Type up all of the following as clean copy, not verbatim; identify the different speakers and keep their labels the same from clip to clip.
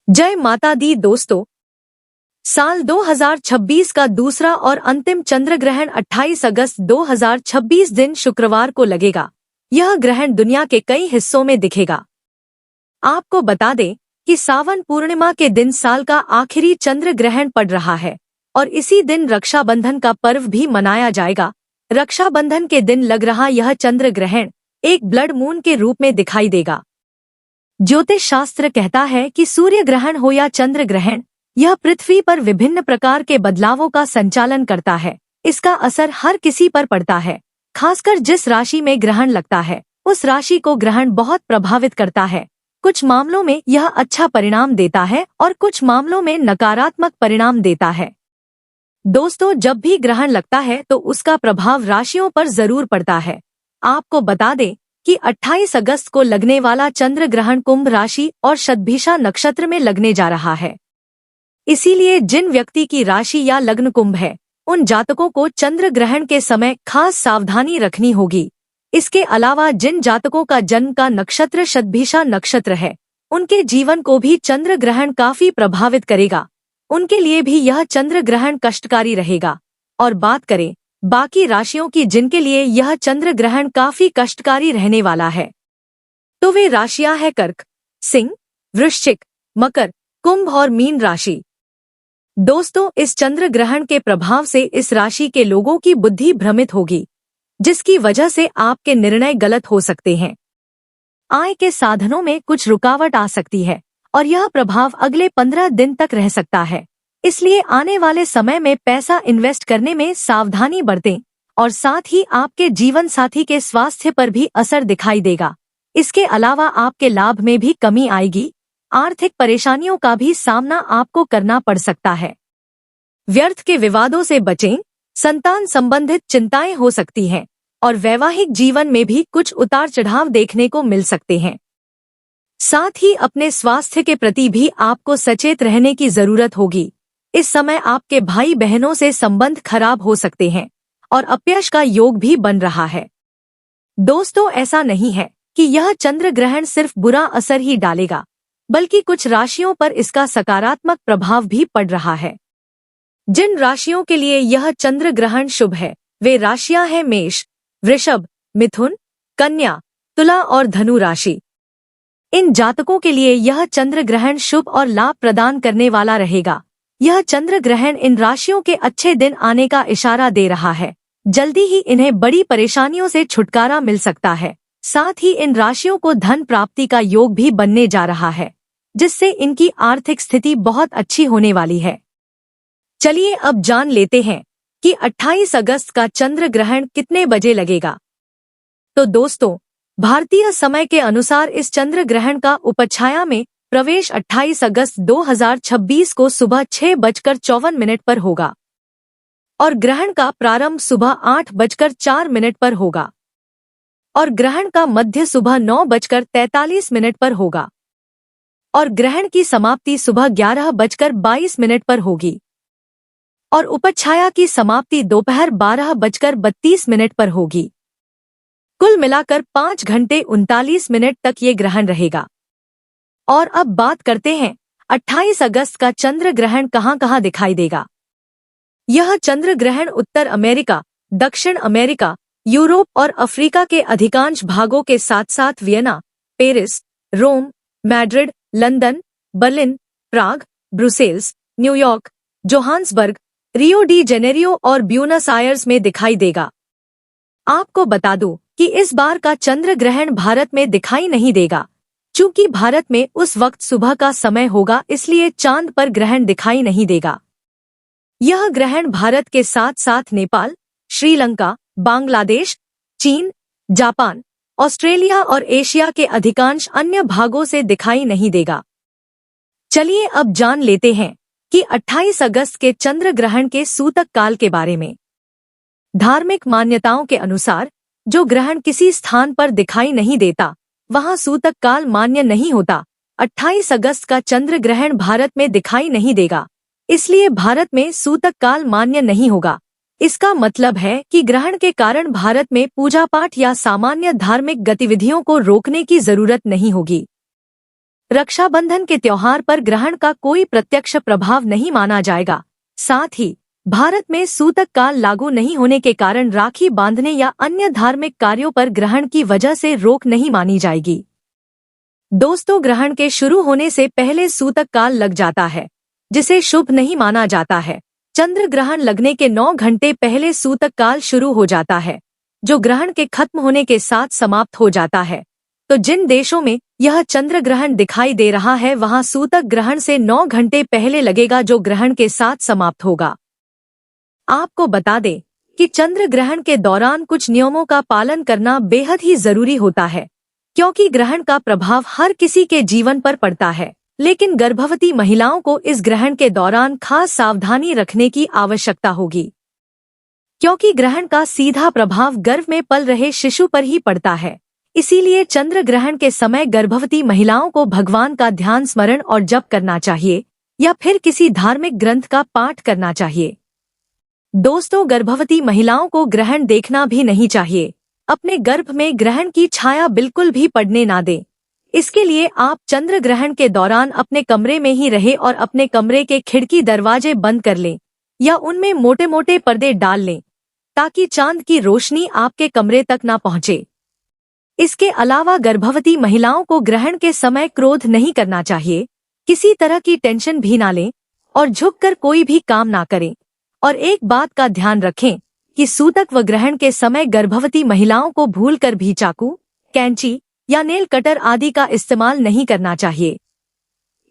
Speaker 1: जय माता दी दोस्तों। साल 2026 का दूसरा और अंतिम चंद्र ग्रहण 28 अगस्त 2026 दिन शुक्रवार को लगेगा। यह ग्रहण दुनिया के कई हिस्सों में दिखेगा। आपको बता दें कि सावन पूर्णिमा के दिन साल का आखिरी चंद्र ग्रहण पड़ रहा है और इसी दिन रक्षाबंधन का पर्व भी मनाया जाएगा। रक्षाबंधन के दिन लग रहा यह चंद्र ग्रहण एक ब्लड मून के रूप में दिखाई देगा। ज्योतिष शास्त्र कहता है कि सूर्य ग्रहण हो या चंद्र ग्रहण, यह पृथ्वी पर विभिन्न प्रकार के बदलावों का संचालन करता है। इसका असर हर किसी पर पड़ता है। खासकर जिस राशि में ग्रहण लगता है उस राशि को ग्रहण बहुत प्रभावित करता है। कुछ मामलों में यह अच्छा परिणाम देता है और कुछ मामलों में नकारात्मक परिणाम देता है। दोस्तों, जब भी ग्रहण लगता है तो उसका प्रभाव राशियों पर जरूर पड़ता है। आपको बता दें कि 28 अगस्त को लगने वाला चंद्र ग्रहण कुंभ राशि और शतभिषा नक्षत्र में लगने जा रहा है। इसीलिए जिन व्यक्ति की राशि या लग्न कुंभ है उन जातकों को चंद्र ग्रहण के समय खास सावधानी रखनी होगी। इसके अलावा जिन जातकों का जन्म का नक्षत्र शतभिषा नक्षत्र है उनके जीवन को भी चंद्र ग्रहण काफी प्रभावित करेगा। उनके लिए भी यह चंद्र ग्रहण कष्टकारी रहेगा। और बात करें बाकी राशियों की जिनके लिए यह चंद्र ग्रहण काफी कष्टकारी रहने वाला है, तो वे राशियां हैं कर्क, सिंह, वृश्चिक, मकर, कुंभ और मीन राशि। दोस्तों, इस चंद्र ग्रहण के प्रभाव से इस राशि के लोगों की बुद्धि भ्रमित होगी, जिसकी वजह से आपके निर्णय गलत हो सकते हैं। आय के साधनों में कुछ रुकावट आ सकती है और यह प्रभाव अगले 15 दिन तक रह सकता है। इसलिए आने वाले समय में पैसा इन्वेस्ट करने में सावधानी बरतें और साथ ही आपके जीवन साथी के स्वास्थ्य पर भी असर दिखाई देगा। इसके अलावा आपके लाभ में भी कमी आएगी। आर्थिक परेशानियों का भी सामना आपको करना पड़ सकता है। व्यर्थ के विवादों से बचें। संतान संबंधित चिंताएं हो सकती हैं और वैवाहिक जीवन में भी कुछ उतार चढ़ाव देखने को मिल सकते हैं। साथ ही अपने स्वास्थ्य के प्रति भी आपको सचेत रहने की जरूरत होगी। इस समय आपके भाई बहनों से संबंध खराब हो सकते हैं और अपयश का योग भी बन रहा है। दोस्तों, ऐसा नहीं है कि यह चंद्र ग्रहण सिर्फ बुरा असर ही डालेगा, बल्कि कुछ राशियों पर इसका सकारात्मक प्रभाव भी पड़ रहा है। जिन राशियों के लिए यह चंद्र ग्रहण शुभ है वे राशियां हैं मेष, वृषभ, मिथुन, कन्या, तुला और धनु राशि। इन जातकों के लिए यह चंद्र ग्रहण शुभ और लाभ प्रदान करने वाला रहेगा। यह चंद्र ग्रहण इन राशियों के अच्छे दिन आने का इशारा दे रहा है। जल्दी ही इन्हें बड़ी परेशानियों से छुटकारा मिल सकता है। साथ ही इन राशियों को धन प्राप्ति का योग भी बनने जा रहा है, जिससे इनकी आर्थिक स्थिति बहुत अच्छी होने वाली है। चलिए अब जान लेते हैं कि 28 अगस्त का चंद्र ग्रहण कितने बजे लगेगा। तो दोस्तों, भारतीय समय के अनुसार इस चंद्र ग्रहण का उपछाया में प्रवेश 28 अगस्त 2026 को सुबह 6:54 पर होगा और ग्रहण का प्रारंभ सुबह 8:04 पर होगा और ग्रहण का मध्य सुबह 9:43 पर होगा और ग्रहण की समाप्ति सुबह 11:22 पर होगी और उपछाया की समाप्ति दोपहर 12:32 पर होगी। कुल मिलाकर 5 घंटे 39 मिनट तक ये ग्रहण रहेगा। और अब बात करते हैं 28 अगस्त का चंद्र ग्रहण कहां-कहां दिखाई देगा। यह चंद्र ग्रहण उत्तर अमेरिका, दक्षिण अमेरिका, यूरोप और अफ्रीका के अधिकांश भागों के साथ साथ Vienna, Paris, Rome, Madrid, London, Berlin, Prague, Brussels, New York, Johannesburg, Rio de Janeiro और ब्यूनस आयर्स में दिखाई देगा। आपको बता दूं कि इस बार का चंद्र ग्रहण भारत में दिखाई नहीं देगा। चूंकि भारत में उस वक्त सुबह का समय होगा, इसलिए चांद पर ग्रहण दिखाई नहीं देगा। यह ग्रहण भारत के साथ साथ नेपाल, श्रीलंका, बांग्लादेश, चीन, जापान, ऑस्ट्रेलिया और एशिया के अधिकांश अन्य भागों से दिखाई नहीं देगा। चलिए अब जान लेते हैं कि 28 अगस्त के चंद्र ग्रहण के सूतक काल के बारे में। धार्मिक मान्यताओं के अनुसार जो ग्रहण किसी स्थान पर दिखाई नहीं देता वहां सूतक काल मान्य नहीं होता। 28 अगस्त का चंद्र ग्रहण भारत में दिखाई नहीं देगा, इसलिए भारत में सूतक काल मान्य नहीं होगा। इसका मतलब है कि ग्रहण के कारण भारत में पूजा पाठ या सामान्य धार्मिक गतिविधियों को रोकने की जरूरत नहीं होगी। रक्षाबंधन के त्योहार पर ग्रहण का कोई प्रत्यक्ष प्रभाव नहीं माना जाएगा। साथ ही भारत में सूतक काल लागू नहीं होने के कारण राखी बांधने या अन्य धार्मिक कार्यों पर ग्रहण की वजह से रोक नहीं मानी जाएगी। दोस्तों, ग्रहण के शुरू होने से पहले सूतक काल लग जाता है, जिसे शुभ नहीं माना जाता है। चंद्र ग्रहण लगने के 9 घंटे पहले सूतक काल शुरू हो जाता है, जो ग्रहण के खत्म होने के साथ समाप्त हो जाता है। तो जिन देशों में यह चंद्र ग्रहण दिखाई दे रहा है, वहां सूतक ग्रहण से 9 घंटे पहले लगेगा, जो ग्रहण के साथ समाप्त होगा। आपको बता दें कि चंद्र ग्रहण के दौरान कुछ नियमों का पालन करना बेहद ही जरूरी होता है, क्योंकि ग्रहण का प्रभाव हर किसी के जीवन पर पड़ता है। लेकिन गर्भवती महिलाओं को इस ग्रहण के दौरान खास सावधानी रखने की आवश्यकता होगी, क्योंकि ग्रहण का सीधा प्रभाव गर्भ में पल रहे शिशु पर ही पड़ता है। इसीलिए चंद्र ग्रहण के समय गर्भवती महिलाओं को भगवान का ध्यान स्मरण और जप करना चाहिए या फिर किसी धार्मिक ग्रंथ का पाठ करना चाहिए। दोस्तों, गर्भवती महिलाओं को ग्रहण देखना भी नहीं चाहिए। अपने गर्भ में ग्रहण की छाया बिल्कुल भी पड़ने ना दें। इसके लिए आप चंद्र ग्रहण के दौरान अपने कमरे में ही रहे और अपने कमरे के खिड़की दरवाजे बंद कर लें या उनमें मोटे मोटे पर्दे डाल लें, ताकि चांद की रोशनी आपके कमरे तक ना पहुंचे। इसके अलावा गर्भवती महिलाओं को ग्रहण के समय क्रोध नहीं करना चाहिए, किसी तरह की टेंशन भी ना लें और झुककर कोई भी काम ना करें। और एक बात का ध्यान रखें कि सूतक व ग्रहण के समय गर्भवती महिलाओं को भूलकर भी चाकू, कैंची या नेल कटर आदि का इस्तेमाल नहीं करना चाहिए।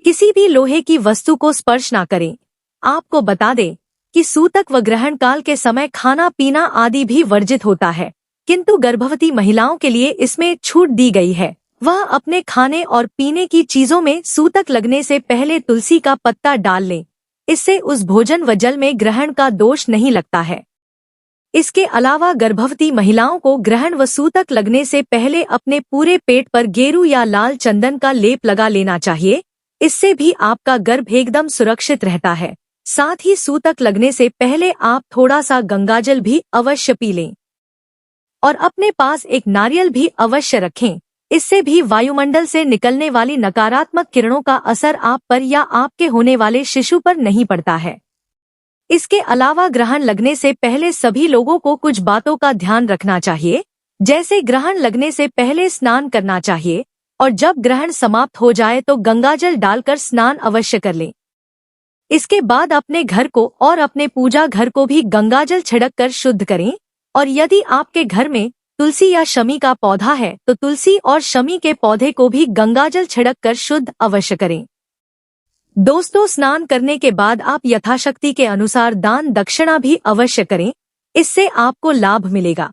Speaker 1: किसी भी लोहे की वस्तु को स्पर्श ना करें। आपको बता दें कि सूतक व ग्रहण काल के समय खाना पीना आदि भी वर्जित होता है, किंतु गर्भवती महिलाओं के लिए इसमें छूट दी गई है। वह अपने खाने और पीने की चीजों में सूतक लगने से पहले तुलसी का पत्ता डाल लें। इससे उस भोजन व जल में ग्रहण का दोष नहीं लगता है। इसके अलावा गर्भवती महिलाओं को ग्रहण व सूतक लगने से पहले अपने पूरे पेट पर गेरू या लाल चंदन का लेप लगा लेना चाहिए। इससे भी आपका गर्भ एकदम सुरक्षित रहता है। साथ ही सूतक लगने से पहले आप थोड़ा सा गंगाजल भी अवश्य पी लें और अपने पास एक नारियल भी अवश्य रखें। इससे भी वायुमंडल से निकलने वाली नकारात्मक किरणों का असर आप पर या आपके होने वाले शिशु पर नहीं पड़ता है। इसके अलावा ग्रहण लगने से पहले सभी लोगों को कुछ बातों का ध्यान रखना चाहिए, जैसे ग्रहण लगने से पहले स्नान करना चाहिए और जब ग्रहण समाप्त हो जाए तो गंगाजल डालकर स्नान अवश्य कर लें। इसके बाद अपने घर को और अपने पूजा घर को भी गंगाजल छिड़क कर शुद्ध करें और यदि आपके घर में तुलसी या शमी का पौधा है तो तुलसी और शमी के पौधे को भी गंगाजल छिड़क कर शुद्ध अवश्य करें। दोस्तों, स्नान करने के बाद आप यथाशक्ति के अनुसार दान दक्षिणा भी अवश्य करें, इससे आपको लाभ मिलेगा।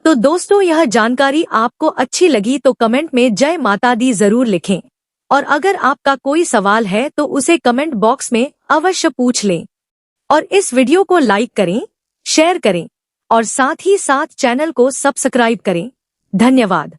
Speaker 1: तो दोस्तों, यह जानकारी आपको अच्छी लगी तो कमेंट में जय माता दी जरूर लिखें और अगर आपका कोई सवाल है तो उसे कमेंट बॉक्स में अवश्य पूछ लें और इस वीडियो को लाइक करें, शेयर करें और साथ ही साथ चैनल को सब्सक्राइब करें। धन्यवाद।